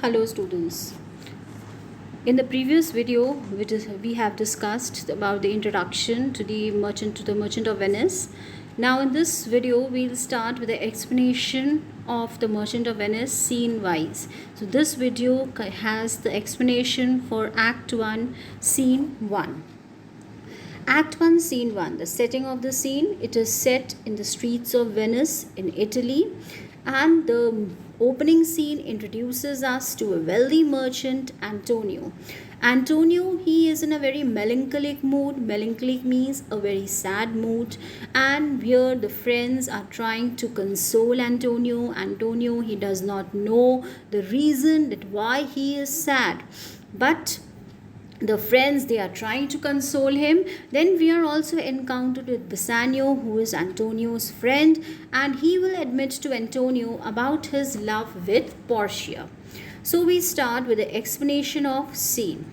Hello students. In the previous video we have discussed about the introduction to the Merchant of Venice. Now in this video we'll start with the explanation of the Merchant of Venice scene wise. So this video has the explanation for Act 1 Scene 1. Act 1 Scene 1. The setting of the scene, it is set in the streets of Venice in Italy, and the opening scene introduces us to a wealthy merchant, Antonio. Antonio, he is in a very melancholic mood. Melancholic means a very sad mood, and here the friends are trying to console Antonio. Antonio, he does not know the reason that why he is sad, but the friends, they are trying to console him. Then we are also encountered with Bassanio, who is Antonio's friend, and he will admit to Antonio about his love with Portia. So we start with the explanation of scene.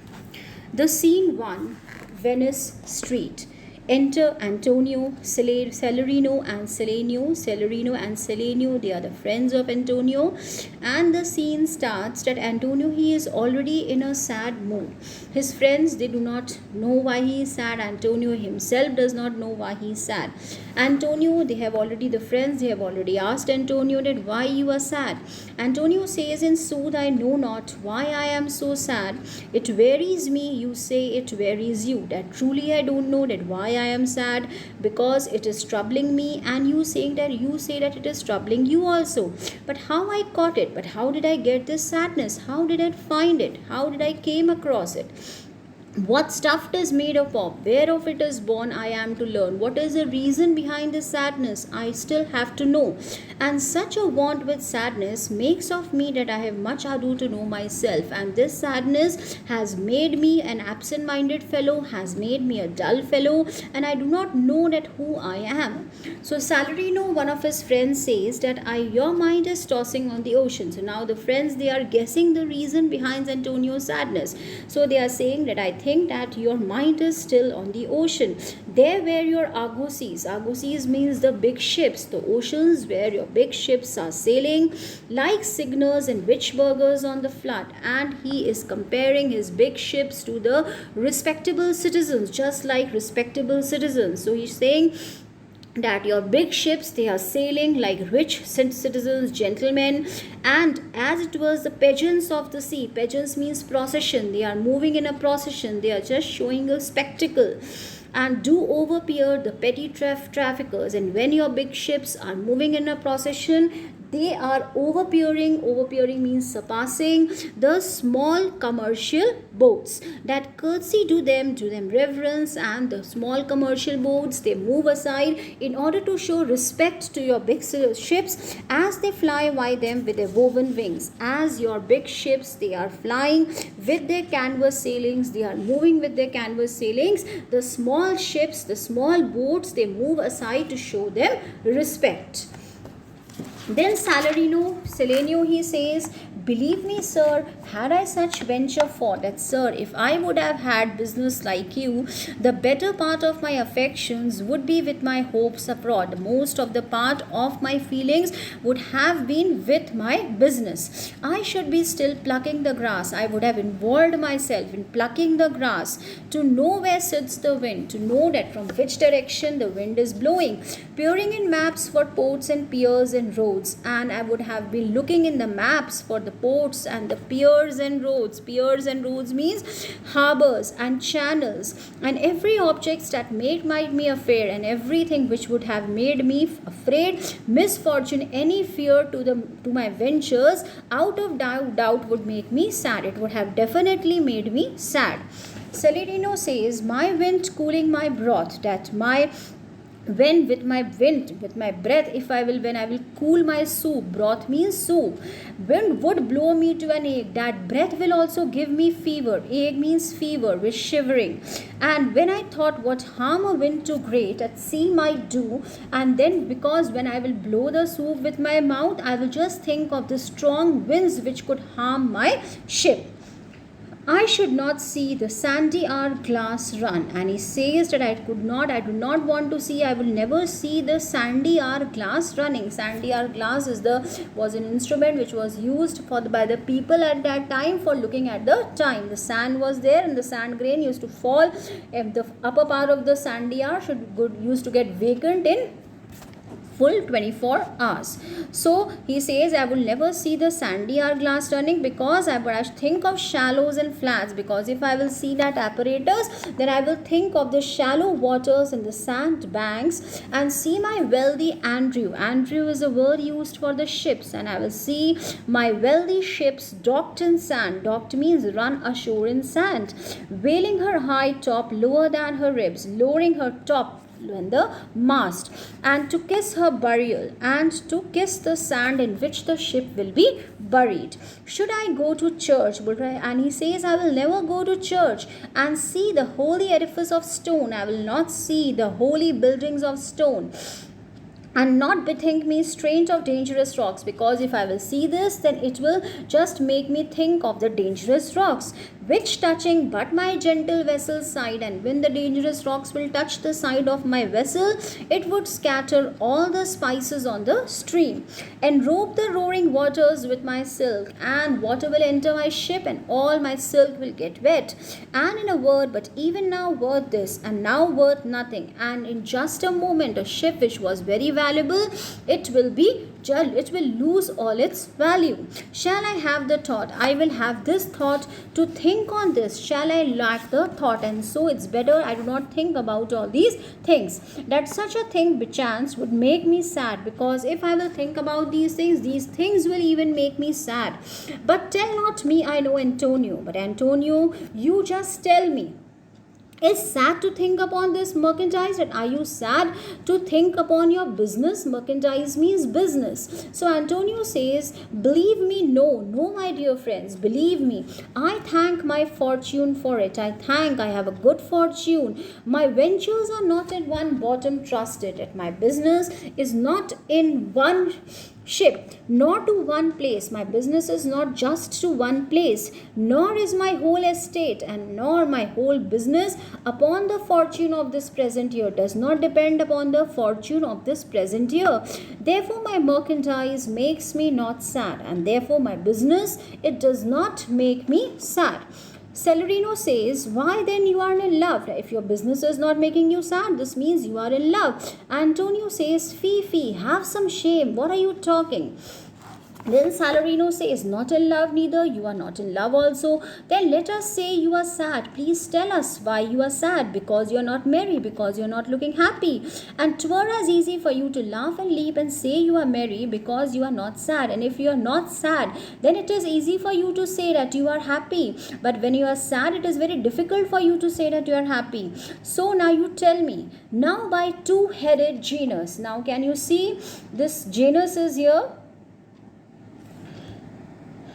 The scene 1, Venice Street. Enter Antonio, Celerino and Selenio. Celerino and Selenio, they are the friends of Antonio. And the scene starts that Antonio, he is already in a sad mood. His friends, they do not know why he is sad. Antonio himself does not know why he is sad. Antonio, the friends, they have already asked Antonio that why you are sad. Antonio says, in sooth, I know not why I am so sad. It wearies me, you say it wearies you. That truly I don't know that why I am sad, because it is troubling me, and you say that it is troubling you also. But how I caught it? But how did I get this sadness? How did I find it? How did I came across it? What stuff it is made up of, whereof it is born, I am to learn. What is the reason behind this sadness? I still have to know. And such a want with sadness makes of me that I have much ado to know myself. And this sadness has made me an absent-minded fellow, has made me a dull fellow, and I do not know that who I am. So Salarino, one of his friends, says that your mind is tossing on the ocean. So now the friends, they are guessing the reason behind Antonio's sadness. So they are saying that I think that your mind is still on the ocean. There where your argosies means the big ships, the oceans where your big ships are sailing like signers and witch burgers on the flood. And he is comparing his big ships to the respectable citizens, just like respectable citizens. So he's saying that your big ships, they are sailing like rich citizens, gentlemen, and as it was the pageants of the sea. Pageants means procession. They are moving in a procession. They are just showing a spectacle, and do overpeer the petty traffickers. And when your big ships are moving in a procession, they are overpeering means surpassing the small commercial boats that curtsy to them, reverence. And the small commercial boats, they move aside in order to show respect to your big ships as they fly by them with their woven wings. As your big ships, they are flying with their canvas sailings, they are moving with their canvas sailings, the small ships, the small boats, they move aside to show them respect. Then Selenio, he says, believe me, sir, had I such venture for that, sir, if I would have had business like you, the better part of my affections would be with my hopes abroad. Most of the part of my feelings would have been with my business. I should be still plucking the grass. I would have involved myself in plucking the grass, to know where sits the wind, to know that from which direction the wind is blowing, peering in maps for ports and piers and roads. And I would have been looking in the maps for the ports and the piers and roads. Piers and roads means harbors and channels, and every object that made me afraid, and everything which would have made me afraid, misfortune, any fear to my ventures, out of doubt would make me sad. It would have definitely made me sad. Celerino says, my wind cooling my broth, that my when with my breath, when I will cool my soup. Broth means soup. Wind would blow me to an ache. That breath will also give me fever. Ache means fever with shivering. And when I thought what harm a wind too great at sea might do, and then because when I will blow the soup with my mouth, I will just think of the strong winds which could harm my ship. I should not see the sandy hourglass run. And he says that I do not want to see, I will never see the sandy hourglass running. Sandy hourglass was an instrument which was used by the people at that time for looking at the time. The sand was there and the sand grain used to fall. If the upper part of the sandy hour used to get vacant in full 24 hours. So he says, I will never see the sandy hourglass running because I think of shallows and flats, because if I will see that apparatus, then I will think of the shallow waters and the sand banks and see my wealthy Andrew. Andrew is a word used for the ships, and I will see my wealthy ships docked in sand. Docked means run ashore in sand, wailing her high top lower than her ribs, lowering her top and the mast, and to kiss her burial, and to kiss the sand in which the ship will be buried. Should I go to church? And he says, I will never go to church and see the holy edifice of stone. I will not see the holy buildings of stone, and not bethink me strange of dangerous rocks, because if I will see this, then it will just make me think of the dangerous rocks, which touching but my gentle vessel's side, and when the dangerous rocks will touch the side of my vessel, it would scatter all the spices on the stream, and robe the roaring waters with my silk, and water will enter my ship, and all my silk will get wet. And in a word, but even now worth this, and now worth nothing, and in just a moment a ship which was very valuable, it will lose all its value. Shall I have the thought? I will have this thought to think on this. Shall I lack the thought? And so it's better I do not think about all these things. That such a thing perchance would make me sad, because if I will think about these things will even make me sad. But tell not me, I know Antonio. But Antonio, you just tell me. Is sad to think upon this merchandise? And are you sad to think upon your business? Merchandise means business. So Antonio says, believe me, no, my dear friends, believe me. I thank my fortune for it. I have a good fortune. My ventures are not at one bottom trusted. At my business is not in one ship, nor to one place. My business is not just to one place, nor is my whole estate and nor my whole business upon the fortune of this present year, does not depend upon the fortune of this present year. Therefore my merchandise makes me not sad, and therefore my business, it does not make me sad. Celerino says, why then you are in love? If your business is not making you sad, this means you are in love. Antonio says, fee, have some shame. What are you talking? Then Salarino says, not in love neither, you are not in love also. Then let us say you are sad. Please tell us why you are sad. Because you are not merry, because you are not looking happy. And 'twere as easy for you to laugh and leap and say you are merry because you are not sad. And if you are not sad, then it is easy for you to say that you are happy. But when you are sad, it is very difficult for you to say that you are happy. So now you tell me, now by two-headed Janus. Now can you see this Janus is here?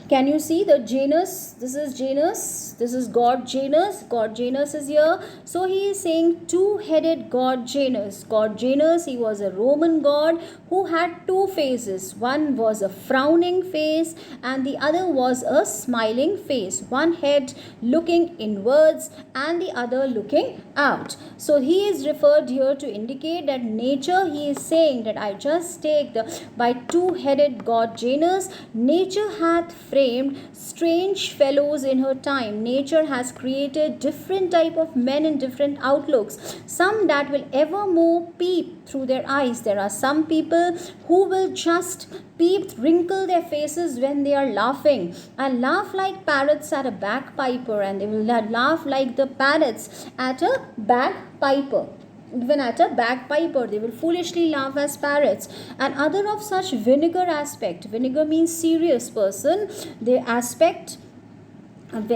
Can you see the Janus? This is Janus. This is God Janus. God Janus is here. So he is saying two-headed God Janus. God Janus, he was a Roman god who had two faces. One was a frowning face and the other was a smiling face. One head looking inwards and the other looking out. So he is referred here to indicate that nature, he is saying that I just take by two-headed God Janus, nature hath framed strange fellows in her time. Nature has created different type of men in different outlooks. Some that will evermore peep through their eyes. There are some people who will just wrinkle their faces when they are laughing and laugh like parrots at a bagpiper, and they will laugh like the parrots at a bagpiper. Even at a bagpiper, they will foolishly laugh as parrots. And other of such vinegar aspect. Vinegar means serious person. The aspect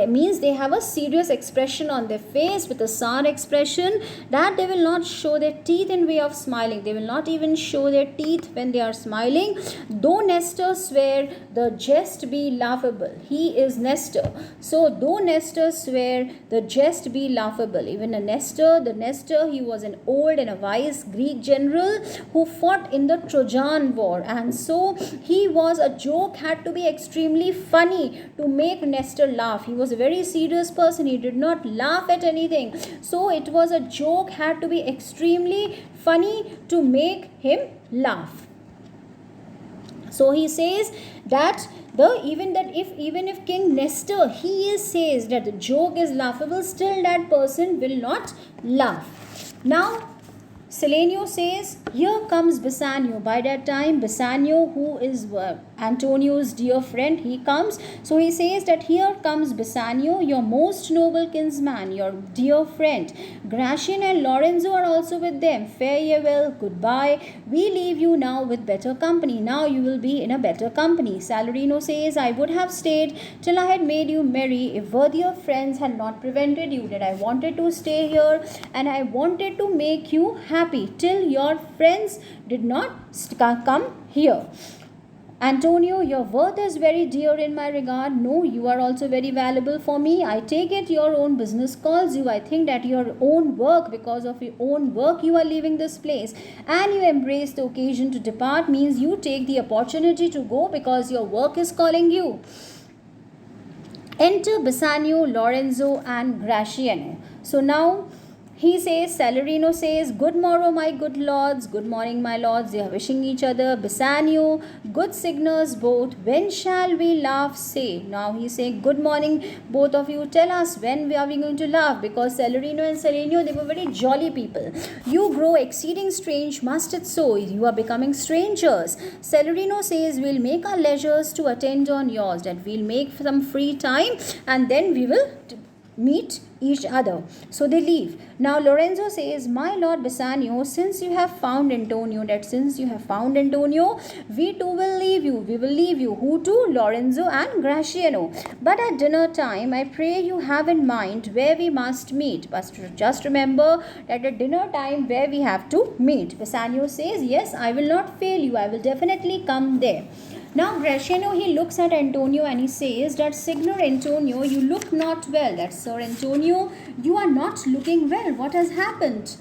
means they have a serious expression on their face with a sour expression, that they will not show their teeth in way of smiling. They will not even show their teeth when they are smiling. Though Nestor swear the jest be laughable. He is Nestor. So though Nestor swear the jest be laughable. Even the Nestor, he was an old and a wise Greek general who fought in the Trojan War. And so he was, a joke had to be extremely funny to make Nestor laugh. He was a very serious person. He did not laugh at anything. So it was a joke had to be extremely funny to make him laugh. So he says that even if King Nestor says that the joke is laughable, still that person will not laugh. Now Selenio says, here comes Bassanio. By that time, Bassanio, who is Antonio's dear friend, he comes. So he says that here comes Bassanio, your most noble kinsman, your dear friend. Gratian and Lorenzo are also with them. Fare ye well, goodbye. We leave you now with better company. Now you will be in a better company. Salarino says, I would have stayed till I had made you merry if worthier friends had not prevented you. That I wanted to stay here and I wanted to make you happy till your friends did not come here. Antonio, your worth is very dear in my regard. No, you are also very valuable for me. I take it your own business calls you. I think that your own work, because of your own work, you are leaving this place. And you embrace the occasion to depart, means you take the opportunity to go because your work is calling you. Enter Bassanio, Lorenzo, and Gratiano. So now he says, Salarino says, good morrow, my good lords. Good morning, my lords. They are wishing each other. Bassanio, good signers both. When shall we laugh? Say. Now he saying, good morning, both of you. Tell us when are we going to laugh? Because Salarino and Selenio, they were very jolly people. You grow exceeding strange, must it so? You are becoming strangers. Salarino says, we'll make our leisures to attend on yours. That we'll make some free time and then we will meet each other. So they leave. Now Lorenzo says, my lord Bassanio, since you have found Antonio, we too will leave you. We will leave you. Who to? Lorenzo and Gratiano. But at dinner time, I pray you have in mind where we must meet. But just remember that at dinner time where we have to meet. Bassanio says, yes, I will not fail you. I will definitely come there. Now Gratiano, he looks at Antonio and he says that Signor Antonio, you look not well. That Sir Antonio, you are not looking well. What has happened?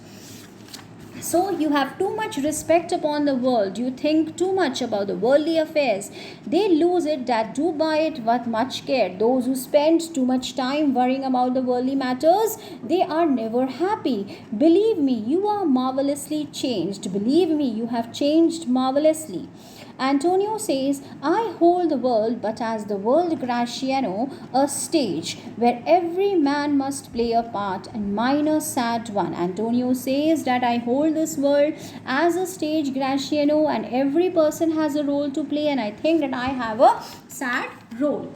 So you have too much respect upon the world. You think too much about the worldly affairs. They lose it that do by it with much care. Those who spend too much time worrying about the worldly matters, they are never happy. Believe me, you are marvelously changed. Believe me, you have changed marvelously. Antonio says, I hold the world, but as the world Gratiano, a stage where every man must play a part, and mine a sad one. Antonio says that I hold this world as a stage Gratiano, and every person has a role to play, and I think that I have a sad role.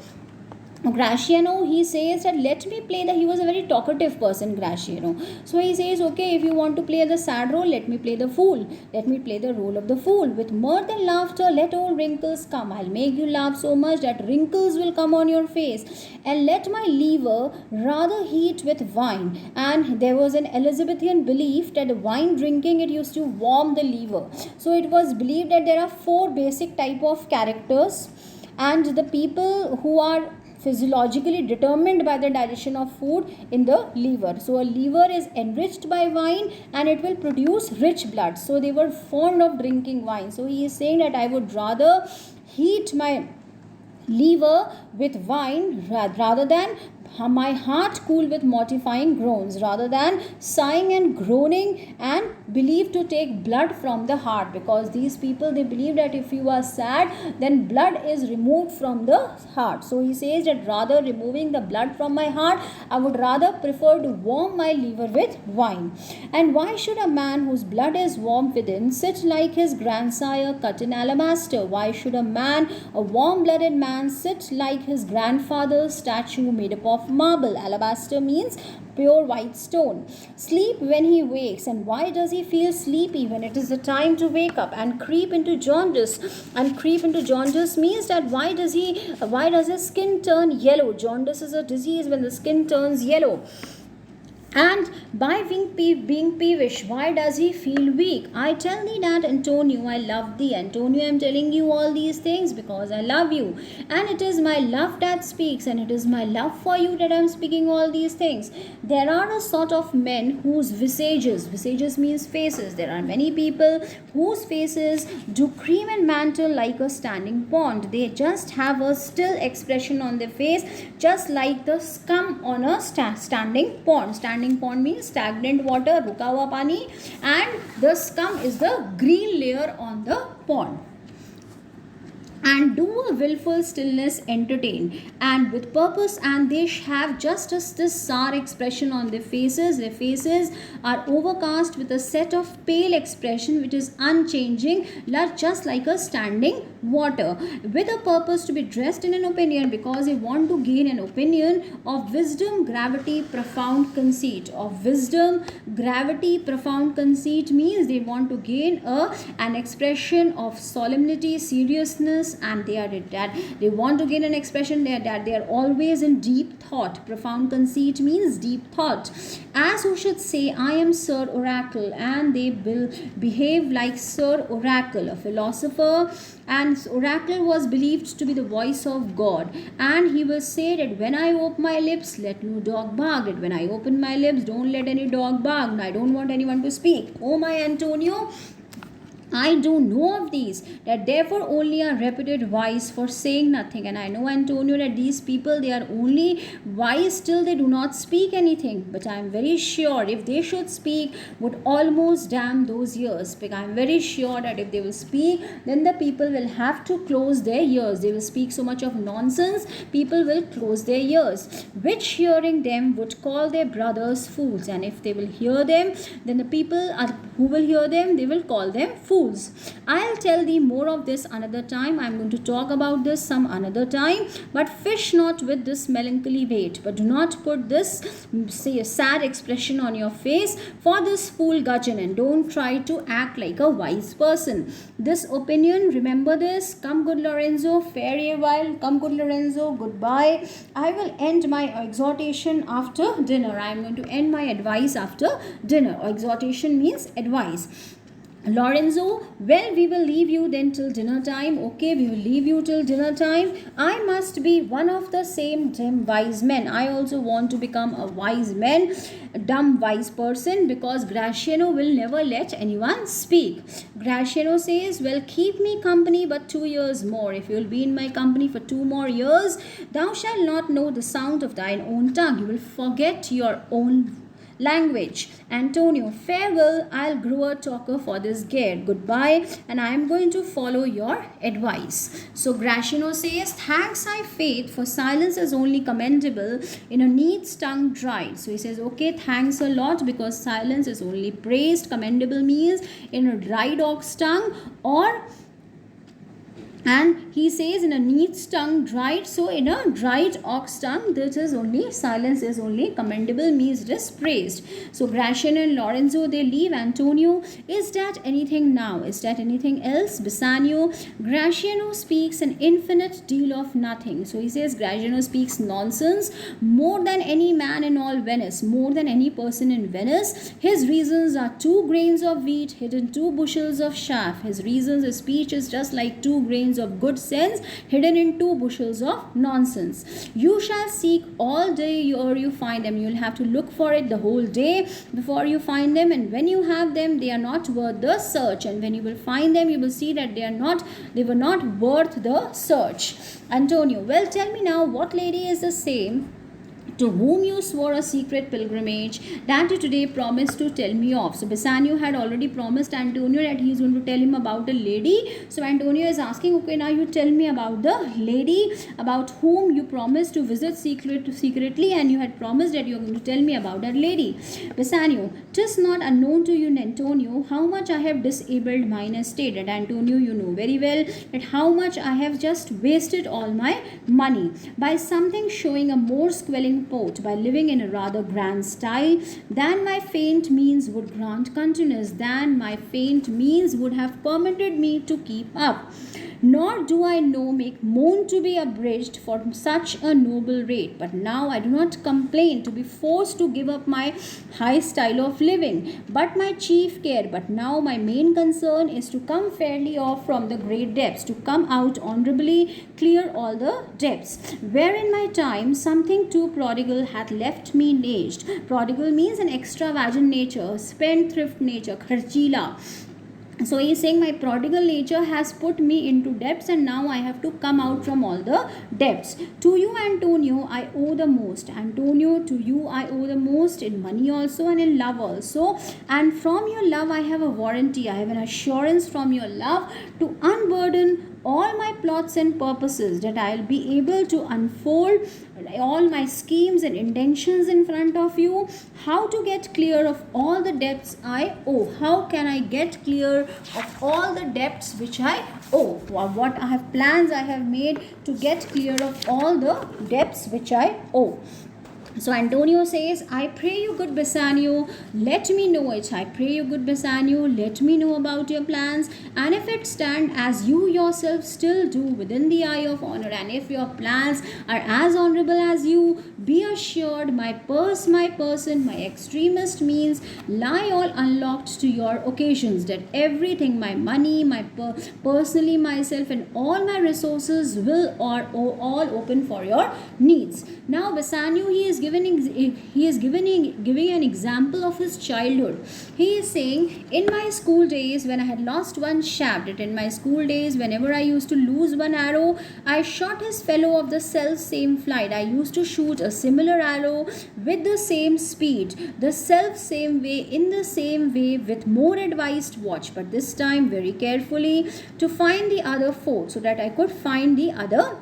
Gratiano, he says that let me play he was a very talkative person, Gratiano. So he says, okay, if you want to play the sad role, let me play the fool. Let me play the role of the fool. With mirth and laughter, let all wrinkles come. I'll make you laugh so much that wrinkles will come on your face. And let my liver rather heat with wine. And there was an Elizabethan belief that wine drinking, it used to warm the liver. So it was believed that there are 4 basic type of characters. And the people who are physiologically determined by the digestion of food in the liver. So a liver is enriched by wine and it will produce rich blood. So they were fond of drinking wine. So he is saying that I would rather heat my liver with wine rather than my heart cool with mortifying groans, rather than sighing and groaning and believe to take blood from the heart, because these people, they believe that if you are sad, then blood is removed from the heart. So he says that rather removing the blood from my heart, I would rather prefer to warm my liver with wine. And why should a man whose blood is warm within sit like his grandsire cut in alabaster? Why should a warm-blooded man sit like his grandfather's statue made up of marble? Alabaster means pure white stone. Sleep when he wakes. And why does he feel sleepy when it is the time to wake up? And creep into jaundice. And creep into jaundice means that why does his skin turn yellow? Jaundice is a disease when the skin turns yellow. And by being peevish, why does he feel weak? I tell thee that, Antonio, I love thee. Antonio, I am telling you all these things because I love you. And it is my love that speaks, and it is my love for you that I am speaking all these things. There are a sort of men whose visages means faces. There are many people whose faces do cream and mantle like a standing pond. They just have a still expression on their face, just like the scum on a standing pond. Standing pond means stagnant water, ruka hua pani, and the scum is the green layer on the pond. And do a willful stillness entertain, and with purpose, and they have just as this sour expression on their faces. Their faces are overcast with a set of pale expression which is unchanging, just like a standing water, with a purpose to be dressed in an opinion, because they want to gain an opinion of wisdom, gravity, profound conceit. Of wisdom, gravity, profound conceit means they want to gain an expression of solemnity, seriousness, and they want to gain an expression that they are always in deep thought. Profound conceit means deep thought. As who should say, I am Sir Oracle, and they will behave like Sir Oracle, a philosopher. And Oracle was believed to be the voice of God, and he will say that when I open my lips, let no dog bark. That when I open my lips, don't let any dog bark. I don't want anyone to speak. Oh my Antonio, I do know of these, that therefore only are reputed wise for saying nothing. And I know, Antonio, that these people, they are only wise till they do not speak anything. But I am very sure if they should speak, would almost damn those ears. Because I am very sure that if they will speak, then the people will have to close their ears. They will speak so much of nonsense, people will close their ears, which hearing them would call their brothers fools. And if they will hear them, then the people who will hear them, they will call them fools. I'll tell thee more of this another time. I'm going to talk about this some another time. But fish not with this melancholy weight, but do not put this sad expression on your face for this fool gudgeon, and don't try to act like a wise person. This opinion, remember this. Come, good Lorenzo, fare ye well. Come, good Lorenzo, goodbye. I will end my exhortation after dinner. I am going to end my advice after dinner. Exhortation means advice. Lorenzo, well, we will leave you then till dinner time. Okay, we will leave you till dinner time. I must be one of the same dumb wise men. I also want to become a wise man, a dumb wise person, because Graciano will never let anyone speak. Graciano says, well, keep me company but 2 years more. If you will be in my company for 2 more years, thou shalt not know the sound of thine own tongue. You will forget your own language. Antonio, farewell. I'll grow a talker for this gear. Goodbye, and I am going to follow your advice. So Graciano says, thanks I faith, for silence is only commendable in a neat's tongue dried. So he says, okay, thanks a lot, because silence is only praised. Commendable means in a dry dog's tongue, or and he says in a neat's tongue dried. So in a dried ox tongue, this is only silence is only commendable, means it is praised. So Graciano and Lorenzo, they leave. Antonio, is that anything now? Is that anything else? Bassanio, Graciano speaks an infinite deal of nothing. So he says Graciano speaks nonsense more than any man in all Venice, more than any person in Venice. His reasons are 2 grains of wheat hidden 2 bushels of chaff. His reasons, his speech is just like 2 grains of good sense hidden in 2 bushels of nonsense. You shall seek all day or you find them. You'll have to look for it the whole day before you find them, and when you have them, they are not worth the search, and when you will find them, you will see that they were not worth the search. Antonio, well, tell me now, what lady is the same to whom you swore a secret pilgrimage that you today promised to tell me of? So Bassanio had already promised Antonio that he is going to tell him about a lady. So Antonio is asking, okay, now you tell me about the lady about whom you promised to visit secretly, and you had promised that you are going to tell me about that lady. Bassanio, 'tis not unknown to you, Antonio, how much I have disabled mine estate. And Antonio, you know very well that how much I have just wasted all my money by something showing a more squelling port, by living in a rather grand style, than my faint means would grant continuance, than my faint means would have permitted me to keep up. Nor do I know make moan to be abridged for such a noble rate. But now I do not complain to be forced to give up my high style of living, but my chief care. But now my main concern is to come fairly off from the great depths, to come out honorably, clear all the depths, wherein my time something too prodigal hath left me aged. Prodigal means an extravagant nature, spendthrift nature, kharchila. So he is saying my prodigal nature has put me into depths, and now I have to come out from all the depths. To you, Antonio, I owe the most. Antonio, to you I owe the most, in money also and in love also. And from your love I have a warranty, I have an assurance from your love to unburden all my plots and purposes, that I will be able to unfold all my schemes and intentions in front of you. How to get clear of all the debts I owe? How can I get clear of all the debts which I owe? What I have plans I have made to get clear of all the debts which I owe. So Antonio says, I pray you, good Bassanio, let me know it. I pray you, good Bassanio, let me know about your plans. And if it stand as you yourself still do within the eye of honor, and if your plans are as honorable as you, be assured my purse, my person, my extremest means lie all unlocked to your occasions, that everything, my money, my personally myself, and all my resources will all open for your needs. Now Bassanio, he is giving an example of his childhood. He is saying, in my school days when I had lost one shaft, that in my school days whenever I used to lose one arrow, I shot his fellow of the self same flight. I used to shoot a similar arrow with the same speed, the self same way, in the same way, with more advised watch, but this time very carefully, to find the other foe, so that I could find the other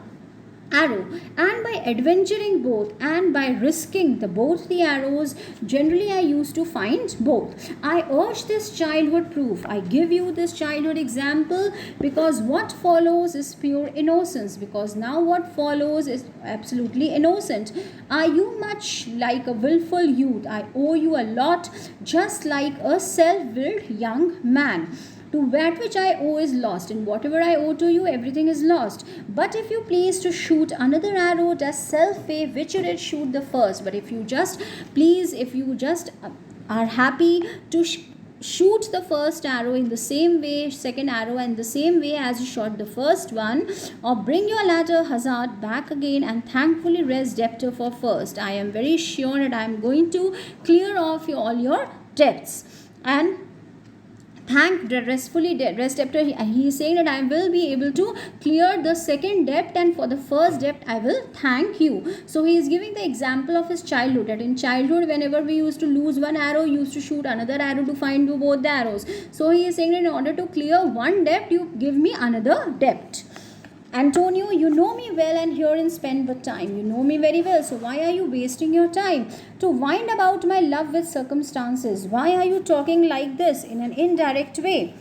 arrow. And by adventuring both, and by risking both the arrows, generally I used to find both. I urge this childhood proof, I give you this childhood example, because what follows is pure innocence, because now what follows is absolutely innocent. Are you much like a willful youth? I owe you a lot, just like a self-willed young man. To that which I owe is lost, and whatever I owe to you, everything is lost. But if you please to shoot another arrow, does self way which you did shoot the first. But if you just are happy to shoot the first arrow in the same way, second arrow in the same way as you shot the first one, or bring your latter hazard back again and thankfully rest debtor for first, I am very sure that I am going to clear off all your debts. And thank restfully rest debtor, he is saying that I will be able to clear the second debt, and for the first debt I will thank you. So he is giving the example of his childhood, that in childhood whenever we used to lose one arrow, used to shoot another arrow to find both the arrows. So he is saying that in order to clear one debt, you give me another debt. Antonio, you know me well, and herein spend but time. You know me very well, so why are you wasting your time to wind about my love with circumstances? Why are you talking like this in an indirect way?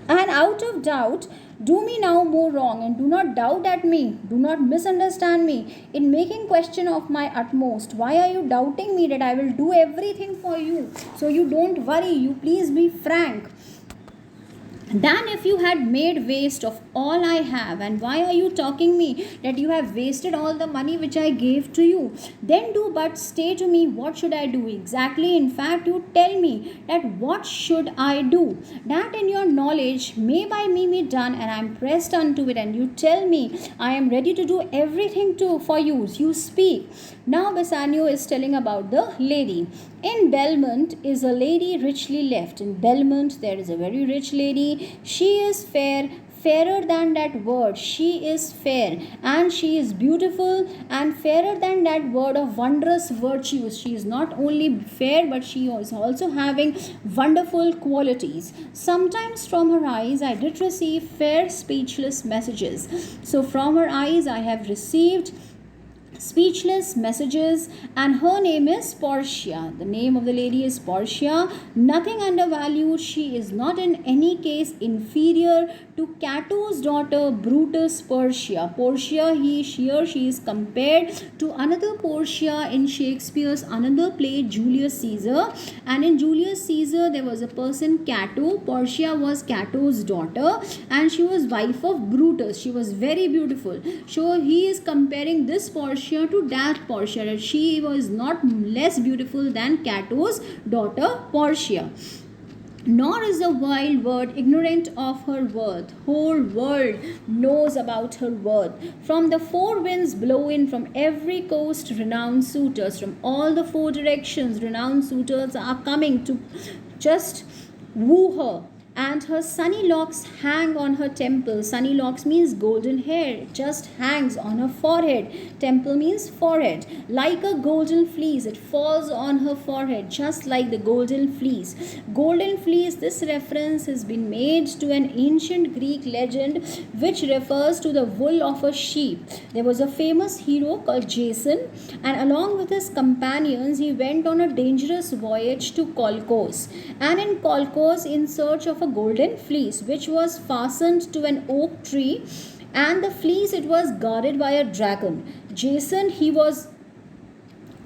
And out of doubt, do me now more wrong, and do not doubt at me, do not misunderstand me in making question of my utmost. Why are you doubting me that I will do everything for you? So you don't worry, you please be frank. Than if you had made waste of all I have. And why are you talking me that you have wasted all the money which I gave to you? Then do but stay to me, what should I do exactly? In fact, you tell me that what should I do, that in your knowledge may by me be done, and I am pressed unto it. And you tell me I am ready to do everything for you. You speak. Now Bassanio is telling about the lady. In Belmont is a lady richly left. In Belmont there is a very rich lady. She is fair, fairer than that word. She is fair, and she is beautiful, and fairer than that word of wondrous virtues. She is not only fair, but she is also having wonderful qualities. Sometimes from her eyes I did receive fair speechless messages. So from her eyes I have received speechless messages, and her name is Portia. The name of the lady is Portia. Nothing undervalued. She is not in any case inferior to Cato's daughter Brutus Portia. Portia, she is compared to another Portia in Shakespeare's another play, Julius Caesar. And in Julius Caesar, there was a person Cato. Portia was Cato's daughter, and she was wife of Brutus. She was very beautiful. So he is comparing this Portia to that Portia, that she was not less beautiful than Cato's daughter Portia. Nor is the wild world ignorant of her worth. Whole world knows about her worth. From the four winds blow in, from every coast renowned suitors. From all the four directions, renowned suitors are coming to just woo her. And her sunny locks hang on her temple. Sunny locks means golden hair. It just hangs on her forehead. Temple means forehead. Like a golden fleece, it falls on her forehead, just like the golden fleece. Golden fleece, this reference has been made to an ancient Greek legend which refers to the wool of a sheep. There was a famous hero called Jason, and along with his companions, he went on a dangerous voyage to Colchos. And in Colchos, in search of a golden fleece which was fastened to an oak tree, and the fleece, it was guarded by a dragon. Jason, he was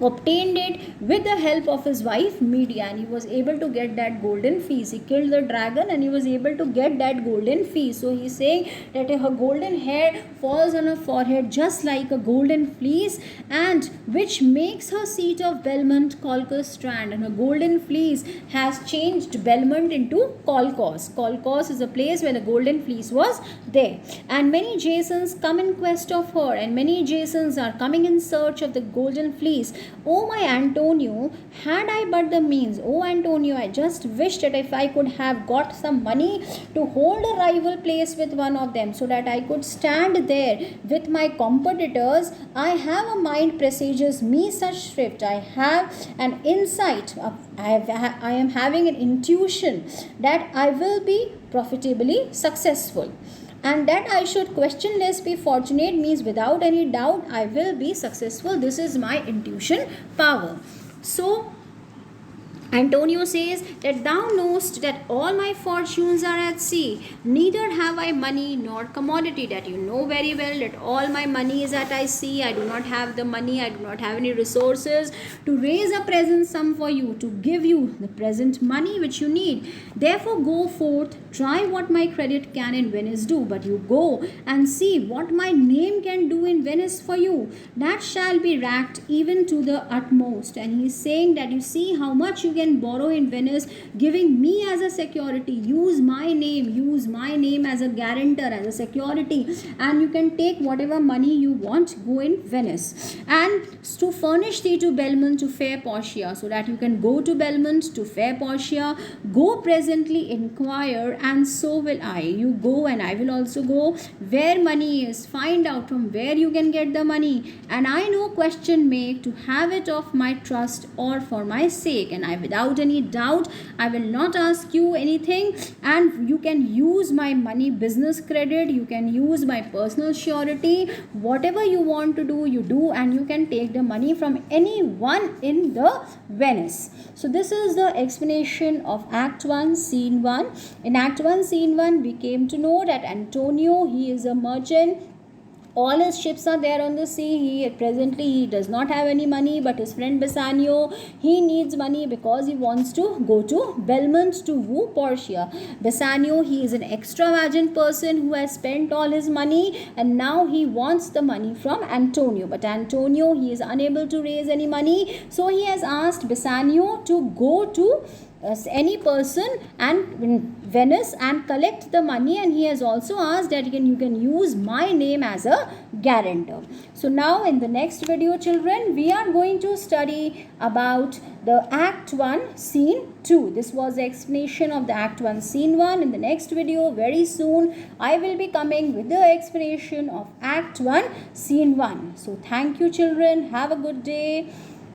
obtained it with the help of his wife Medea, and he was able to get that golden fleece. He killed the dragon and he was able to get that golden fleece. So he's saying that her golden hair falls on her forehead just like a golden fleece, and which makes her seat of Belmont Colchos Strand, and her golden fleece has changed Belmont into Colchos. Colchos is a place where the golden fleece was there, and many Jasons come in quest of her, and many Jasons are coming in search of the golden fleece. Oh my Antonio, had I but the means. Oh Antonio, I just wish that if I could have got some money to hold a rival place with one of them, so that I could stand there with my competitors. I have a mind presages me such thrift. I have an insight. I am having an intuition that I will be profitably successful, and that I should questionless be fortunate means without any doubt I will be successful. This is my intuition power. So Antonio says that thou knowest that all my fortunes are at sea, neither have I money nor commodity. That you know very well that all my money is at sea. I do not have the money, I do not have any resources to raise a present sum for you, to give you the present money which you need. Therefore go forth, try what my credit can in Venice do, but you go and see what my name can do in Venice for you. That shall be racked even to the utmost. And he is saying that you see how much you can borrow in Venice, giving me as a security. Use my name as a guarantor, as a security, and you can take whatever money you want, go in Venice. And to furnish thee to Belmont to fair Portia, so that you can go to Belmont to fair Portia. Go presently inquire, and so will I. You go and I will also go. Where money is, find out from where you can get the money, and I no question make to have it of my trust or for my sake, and I without any doubt I will not ask you anything, and you can use my money business credit, you can use my personal surety, whatever you want to do you do, and you can take the money from anyone in the Venice. So this is the explanation of Act 1 Scene 1. In Act 1 Scene 1 we came to know that Antonio, he is a merchant. All his ships are there on the sea. He does not have any money, but his friend Bassanio, he needs money because he wants to go to Belmont to woo Portia. Bassanio, he is an extravagant person who has spent all his money, and now he wants the money from Antonio. But Antonio, he is unable to raise any money, so he has asked Bassanio to go to any person and in Venice and collect the money, and he has also asked that you can use my name as a guarantor. So now in the next video children, we are going to study about the Act 1 Scene 2. This was the explanation of the Act 1 Scene 1. In the next video very soon I will be coming with the explanation of Act 1 Scene 1. So thank you children, have a good day.